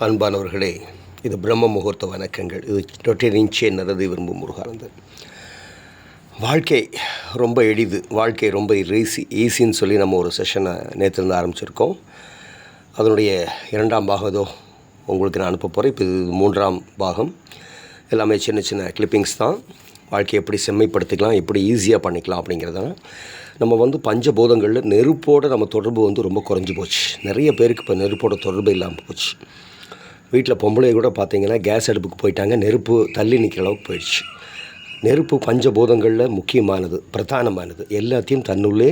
அன்பானவர்களே, இது பிரம்ம முகூர்த்த வணக்கங்கள். இது டொட்டேனின்ச்சே நரதை விரும்பும் முருகானந்தன். வாழ்க்கை ரொம்ப எளிது, வாழ்க்கை ரொம்ப ஈஸின்னு சொல்லி நம்ம ஒரு செஷனை நேற்றுலேருந்து ஆரம்பிச்சிருக்கோம். அதனுடைய 2ஆம் பாகம் உங்களுக்கு நான் அனுப்ப போகிறேன். இப்போ இது 3ஆம் பாகம். எல்லாமே சின்ன சின்ன கிளிப்பிங்ஸ் தான். வாழ்க்கையை எப்படி செம்மைப்படுத்திக்கலாம், எப்படி ஈஸியாக பண்ணிக்கலாம் அப்படிங்கிறதான. நம்ம பஞ்சபூதங்களில் நெருப்போடு நம்ம தொடர்பு ரொம்ப குறைஞ்சி போச்சு. நிறைய பேருக்கு இப்போ நெருப்போட தொடர்பு இல்லாமல் போச்சு. வீட்டில் பொம்பளை கூட பார்த்திங்கன்னா கேஸ் அடுப்புக்கு போயிட்டாங்க, நெருப்பு தள்ளி நிற்கிற அளவுக்கு போயிடுச்சு. நெருப்பு பஞ்சபூதங்களில் முக்கியமானது, பிரதானமானது, எல்லாத்தையும் தன்னுள்ளே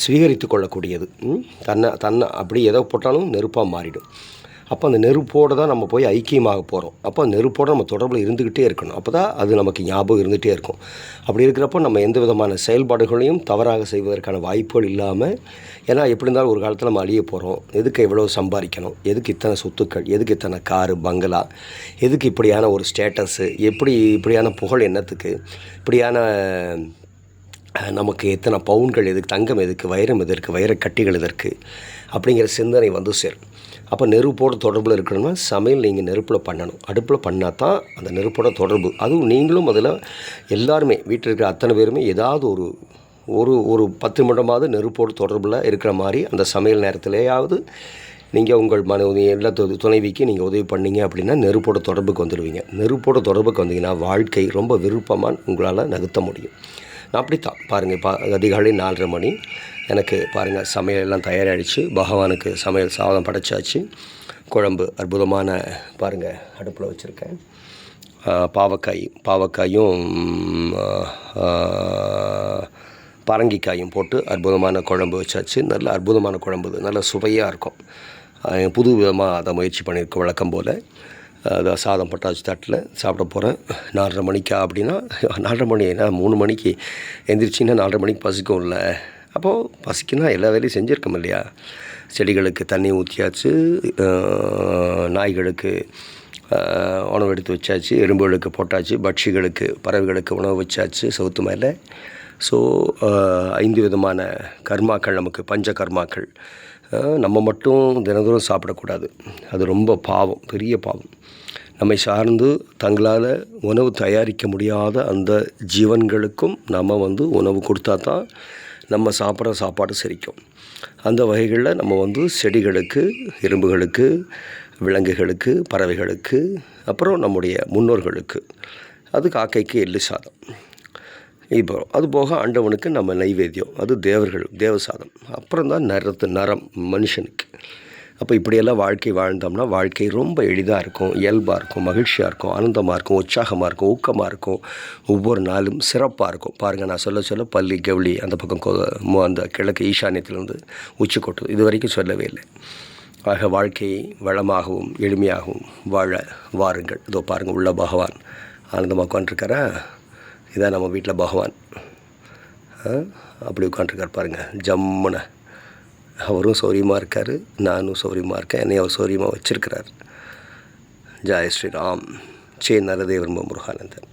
ஸ்வீகரித்து கொள்ளக்கூடியது. தன்னை அப்படி எதை போட்டாலும் நெருப்பாக மாறிடும். அப்போ அந்த நெருப்போடு தான் நம்ம போய் ஐக்கியமாக போகிறோம். அப்போ அந்த நெருப்போடு நம்ம தொடர்பில் இருந்துக்கிட்டே இருக்கணும். அப்போ தான் அது நமக்கு ஞாபகம் இருந்துகிட்டே இருக்கும். அப்படி இருக்கிறப்போ நம்ம எந்த விதமான செயல்பாடுகளையும் தவறாக செய்வதற்கான வாய்ப்புகள் இல்லாமல், ஏன்னா எப்படி இருந்தாலும் ஒரு காலத்தில் நம்ம அழிய போகிறோம். எதுக்கு எவ்வளோ சம்பாதிக்கணும், எதுக்கு இத்தனை சொத்துக்கள், எதுக்கு இத்தனை காரு பங்களா, எதுக்கு இப்படியான ஒரு ஸ்டேட்டஸு, இப்படியான புகழ் என்னத்துக்கு, இப்படியான நமக்கு எத்தனை பவுன்கள் எதுக்கு, தங்கம் எதுக்கு, வைரம் எதற்கு, வைரக்கட்டிகள் எதற்கு அப்படிங்கிற சிந்தனை சேரும். அப்போ நெருப்போட தொடர்பில் இருக்கணும்னா சமையல் நீங்கள் நெருப்பில் பண்ணணும். அடுப்பில் பண்ணால் தான் அந்த நெருப்போட தொடர்பு. அதுவும் நீங்களும் அதில் எல்லாருமே வீட்டில் இருக்கிற அத்தனை பேருமே ஏதாவது ஒரு 10 நிமிடமாவது நெருப்போடு தொடர்பில் இருக்கிற மாதிரி அந்த சமையல் நேரத்திலேயாவது நீங்கள் உங்கள் எல்லா துணைவிக்கு நீங்கள் உதவி பண்ணீங்க அப்படின்னா நெருப்போட தொடர்புக்கு வந்துடுவீங்க. நெருப்போட தொடர்புக்கு வந்தீங்கன்னா வாழ்க்கை ரொம்ப விருப்பமாக உங்களால் நகர்த்த முடியும். நான் அப்படித்தான் பாருங்கள், அதிகாலை 4:30 மணி எனக்கு பாருங்கள் சமையல் எல்லாம் தயாராகிடுச்சு. பகவானுக்கு சமையல் சாதம் படைச்சாச்சு. குழம்பு அற்புதமான பாருங்கள் அடுப்பில் வச்சுருக்கேன். பாவக்காயும் பரங்கிக்காயும் போட்டு அற்புதமான குழம்பு வச்சாச்சு. நல்ல அற்புதமான குழம்பு, நல்ல சுவையாக இருக்கும். புது விதமாக அதை முயற்சி பண்ணியிருக்கோம். வழக்கம் போல் அதை சாதம் பட்டாச்சு தட்டில் சாப்பிட போகிறேன். 4:30 மணிக்கா அப்படின்னா 4:30 மணி, ஏன்னா 3 மணிக்கு எந்திரிச்சின்னா 4:30 மணிக்கு பசிக்கும் இல்லை. அப்போது பசிக்குன்னா எல்லா வேலையும் செஞ்சுருக்கோம் இல்லையா. செடிகளுக்கு தண்ணி ஊற்றியாச்சு, நாய்களுக்கு உணவு எடுத்து வச்சாச்சு, எறும்புகளுக்கு போட்டாச்சு, பட்சிகளுக்கு பறவைகளுக்கு உணவு வச்சாச்சு செவுத்து மேலே. ஸோ 5 விதமான கர்மாக்கள் நமக்கு, பஞ்ச கர்மாக்கள். நம்ம மட்டும் தினந்தோறும் சாப்பிடக்கூடாது, அது ரொம்ப பாவம், பெரிய பாவம். நம்மை சார்ந்து தங்களால் உணவு தயாரிக்க முடியாத அந்த ஜீவன்களுக்கும் நம்ம உணவு கொடுத்தா தான் நம்ம சாப்பிட்ற சாப்பாடு செரிக்கும். அந்த வகைகளில் நம்ம செடிகளுக்கு, எறும்புகளுக்கு, விலங்குகளுக்கு, பறவைகளுக்கு, அப்புறம் நம்முடைய முன்னோர்களுக்கு, அது காக்கைக்கு எள்ளு சாதம். இப்போ அது போக ஆண்டவனுக்கு நம்ம நைவேத்தியம், அது தேவசாதம். அப்புறம் தான் நரம் மனுஷனுக்கு. அப்போ இப்படியெல்லாம் வாழ்க்கை வாழ்ந்தோம்னா வாழ்க்கை ரொம்ப எளிதாக இருக்கும், இயல்பாக இருக்கும், மகிழ்ச்சியாக இருக்கும், ஆனந்தமாக இருக்கும், உற்சாகமாக இருக்கும், ஊக்கமாக இருக்கும். ஒவ்வொரு நாளும் சிறப்பாக இருக்கும். பாருங்கள், நான் சொல்ல பள்ளி கவுளி அந்த பக்கம் அந்த கிழக்கு ஈசானியத்திலேருந்து உச்சி கொட்டுது, இது வரைக்கும் சொல்லவே இல்லை. ஆக வாழ்க்கையை வளமாகவும் எளிமையாகவும் வாழ வாருங்கள். இதோ பாருங்கள், உள்ள பகவான் ஆனந்தமாக உட்காந்துருக்காரா. இதான் நம்ம வீட்டில் பகவான் அப்படி உட்காந்துருக்கார் பாருங்கள், ஜம்முன. அவரும் சௌரியமாக இருக்கார், நானும் சௌரியமாக இருக்கேன், என்னை அவர் சௌரியமாக வச்சுருக்கிறார். ஜெய் ஸ்ரீராம். நரதே விரும்பும் முருகானந்தன்.